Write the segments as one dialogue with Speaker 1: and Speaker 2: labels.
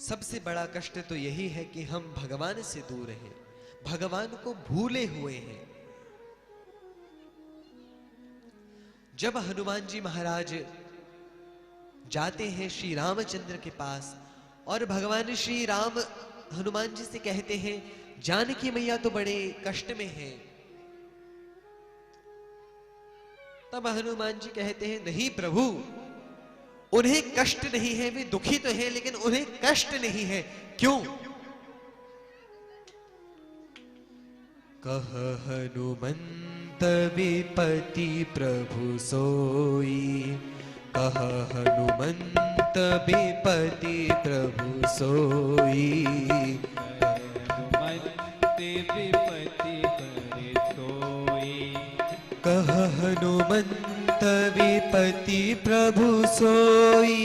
Speaker 1: सबसे बड़ा कष्ट तो यही है कि हम भगवान से दूर हैं, भगवान को भूले हुए हैं। जब हनुमान जी महाराज जाते हैं श्री रामचंद्र के पास और भगवान श्री राम हनुमान जी से कहते हैं जानकी मैया तो बड़े कष्ट में हैं, तब हनुमान जी कहते हैं नहीं प्रभु, उन्हें कष्ट नहीं है, वे दुखी तो हैं लेकिन उन्हें कष्ट नहीं है। क्यों? कह हनुमंत विपति प्रभु सोई, कह हनुमंत विपति प्रभु सोई,
Speaker 2: हनुमंत विपति करे सोई,
Speaker 1: कह हनुमंत विपति प्रभु सोई,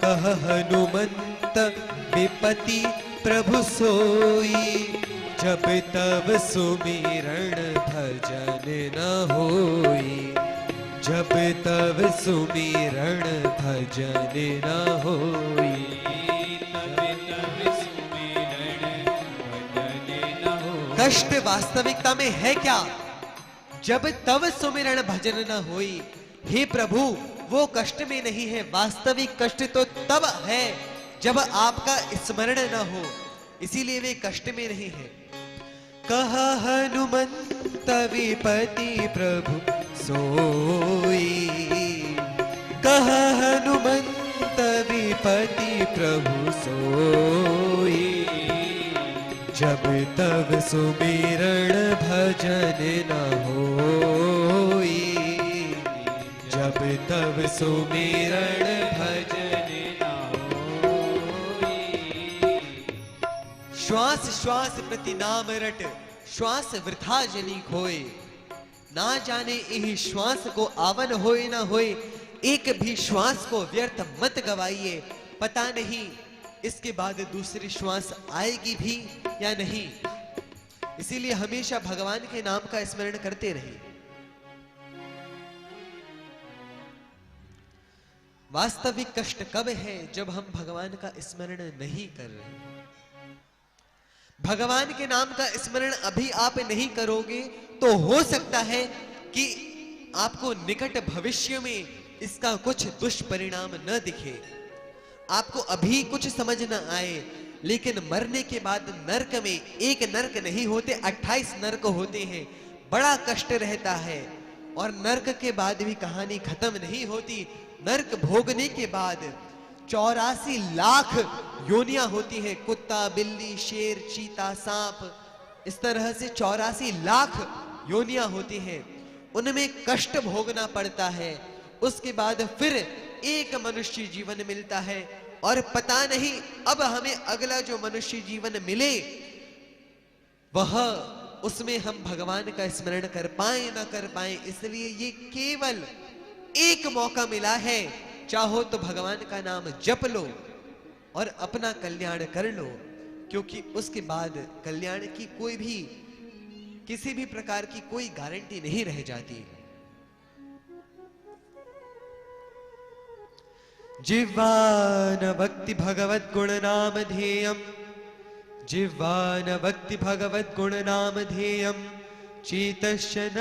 Speaker 1: कह हनुमंत विपति प्रभु सोई, जब तब सुमिरन भजन न होई, जब तब सुमिरन भजन न होई,
Speaker 2: तब तब सुमिरन भजन न होई।
Speaker 1: कष्ट वास्तविकता में है क्या? जब तब सुमिरन भजन न होई। हे प्रभु, वो कष्ट में नहीं है, वास्तविक कष्ट तो तब है जब आपका स्मरण न हो, इसीलिए वे कष्ट में नहीं है। कह हनुमंत विपति प्रभु सोई, कह हनुमंत विपति प्रभु सोई, जब तब सुमिरन भजन न होई, जब तब सुमिरन भजन न होई। श्वास श्वास प्रति नाम रट, श्वास वृथा जनी खोए, ना जाने इही श्वास को आवन होए ना होए, एक भी श्वास को व्यर्थ मत गवाइए, पता नहीं इसके बाद दूसरी श्वास आएगी भी या नहीं। इसीलिए हमेशा भगवान के नाम का स्मरण करते रहे। वास्तविक कष्ट कब है? जब हम भगवान का स्मरण नहीं कर रहे। भगवान के नाम का स्मरण अभी आप नहीं करोगे तो हो सकता है कि आपको निकट भविष्य में इसका कुछ दुष्परिणाम न दिखे, आपको अभी कुछ समझ न आए, लेकिन मरने के बाद नरक में एक नरक नहीं होते, 28 नरक होते हैं, बड़ा कष्ट रहता है। और नरक के बाद भी कहानी खत्म नहीं होती। नरक भोगने के बाद 84 लाख योनियां होती हैं, कुत्ता, बिल्ली, शेर, चीता, सांप, इस तरह से 84 लाख योनियां होती हैं, उनमें कष्ट भोगना पड़ता है। उसके बाद फिर एक मनुष्य जीवन मिलता है और पता नहीं अब हमें अगला जो मनुष्य जीवन मिले वह उसमें हम भगवान का स्मरण कर पाए ना कर पाए। इसलिए ये केवल एक मौका मिला है, चाहो तो भगवान का नाम जप लो और अपना कल्याण कर लो, क्योंकि उसके बाद कल्याण की कोई भी किसी भी प्रकार की कोई गारंटी नहीं रह जाती। जिह्वान भक्ति भगवत गुण नाम ध्येयम, जिह्वान भक्ति भगवत गुण नाम ध्येयम, चेतश्च न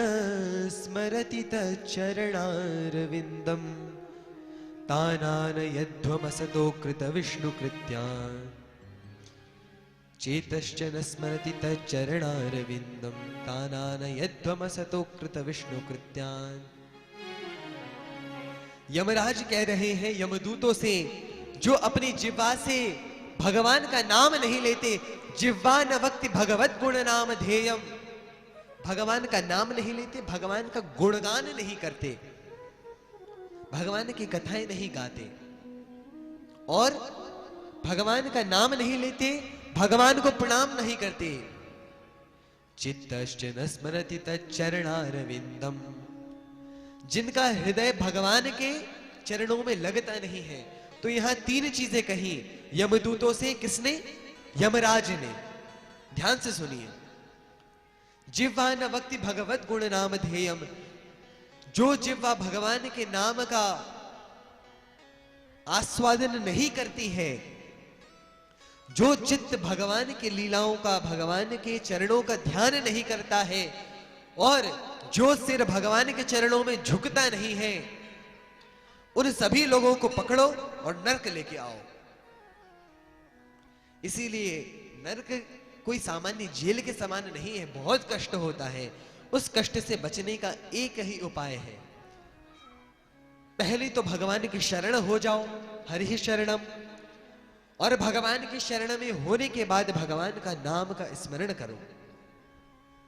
Speaker 1: स्मरति तच्चरणारविंदम, तानानयध्वमसतो कृत विष्णु कृत्यान्, चेतश्च न स्मरति तच्चरणारविंदम, तानानयध्वमसतो कृत विष्णु कृत्यान्। यमराज कह रहे हैं यमदूतों से, जो अपनी जिह्वा से भगवान का नाम नहीं लेते, जिह्वा न वक्ति भगवत गुण नाम ध्येयम, भगवान का नाम नहीं लेते, भगवान का गुणगान नहीं करते, भगवान की कथाएं नहीं गाते और भगवान का नाम नहीं लेते, भगवान को प्रणाम नहीं करते। चित्तश्च न स्मरति तच्चरणारविंदम, जिनका हृदय भगवान के चरणों में लगता नहीं है। तो यहां तीन चीजें कही यमदूतों से, किसने? यमराज ने। ध्यान से सुनिए। जिह्वा न वक्ति भगवत गुण नाम ध्येयम, जो जिह्वा भगवान के नाम का आस्वादन नहीं करती है, जो चित्त भगवान की लीलाओं का, भगवान के चरणों का ध्यान नहीं करता है और जो सिर भगवान के चरणों में झुकता नहीं है, उन सभी लोगों को पकड़ो और नरक लेके आओ। इसीलिए नरक कोई सामान्य जेल के समान नहीं है, बहुत कष्ट होता है। उस कष्ट से बचने का एक ही उपाय है, पहले तो भगवान की शरण हो जाओ, हरि शरणम, और भगवान की शरण में होने के बाद भगवान का नाम का स्मरण करो।